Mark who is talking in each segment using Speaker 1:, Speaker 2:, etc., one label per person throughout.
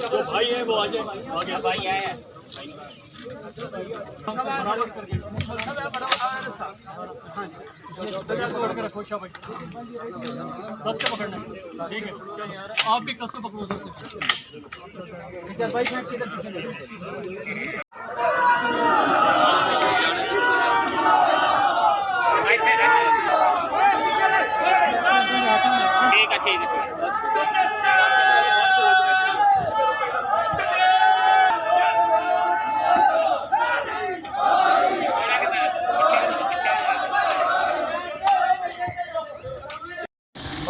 Speaker 1: जो भाई है वो आ जाए, भाई आए हैं पकड़ना ठीक है। आप भी कसो पकड़ो उधर से भाई ठीक है।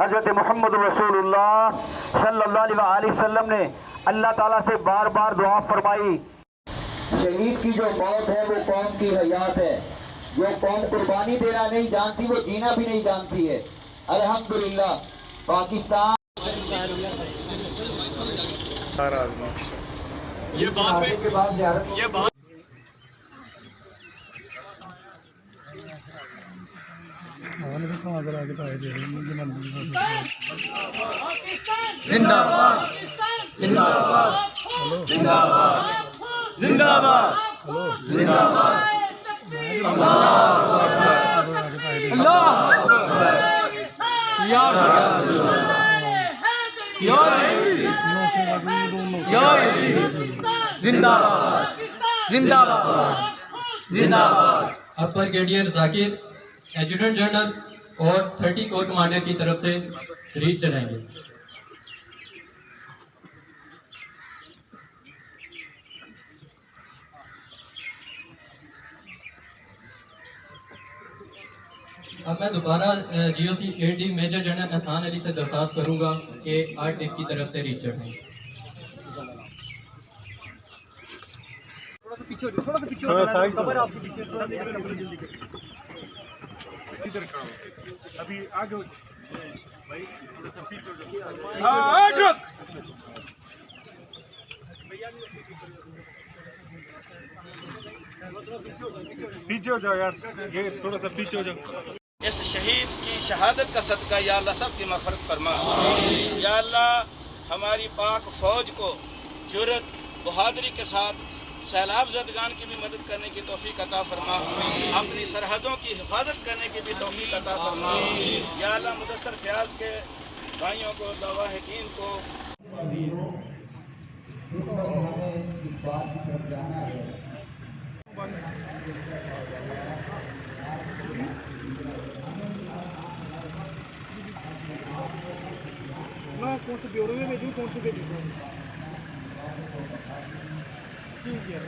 Speaker 2: हज़रत मोहम्मद रसूलुल्लाह सल्लल्लाहु अलैहि वसल्लम ने अल्लाह ताला से बार बार दुआ फरमाई।
Speaker 3: शहीद की जो मौत है वो कौम की हयात है। जो कौम कुर्बानी देना नहीं जानती वो जीना भी नहीं जानती है। अल्हम्दुलिल्लाह पाकिस्तान
Speaker 1: ये बात में
Speaker 3: के बाद
Speaker 1: ये बात
Speaker 2: जिंदाबाद जिंदाबाद जिंदाबाद जिंदाबाद जिंदाबाद जिंदाबाद जिंदाबाद जिंदाबाद।
Speaker 4: अपर ब्रिगेडियर जाकिर एजुटेंट जनरल और 30 कोर कमांडर की तरफ से रीच चलाएंगे। अब मैं दोबारा जीओसी एडी मेजर जनरल एहसान अली से दरख्वास्त करूंगा कि आरटीएफ की तरफ से रीच चढ़ाएं।
Speaker 1: थोड़ा साइड अभी आगे भाई थोड़ा सा पीछे हो जाओ यार, ये थोड़ा सा पीछे हो जाओ।
Speaker 5: इस शहीद की शहादत का सदका या अल्लाह सब की मग़फ़िरत फरमा। या अल्लाह हमारी पाक फौज को जुर्रत बहादुरी के साथ सैलाब ज़दगान की भी मदद करने की तौफीक अता फरमा। अपनी सरहदों की हिफाजत करने की भी तौफीक अता फरमा। या अल्लाह मुदस्सर फ़याज़ के भाइयों को लवाहिकीन को
Speaker 1: कौन से ब्यूरो में भेजूँ, कौन से भेजूँ? ठीक है।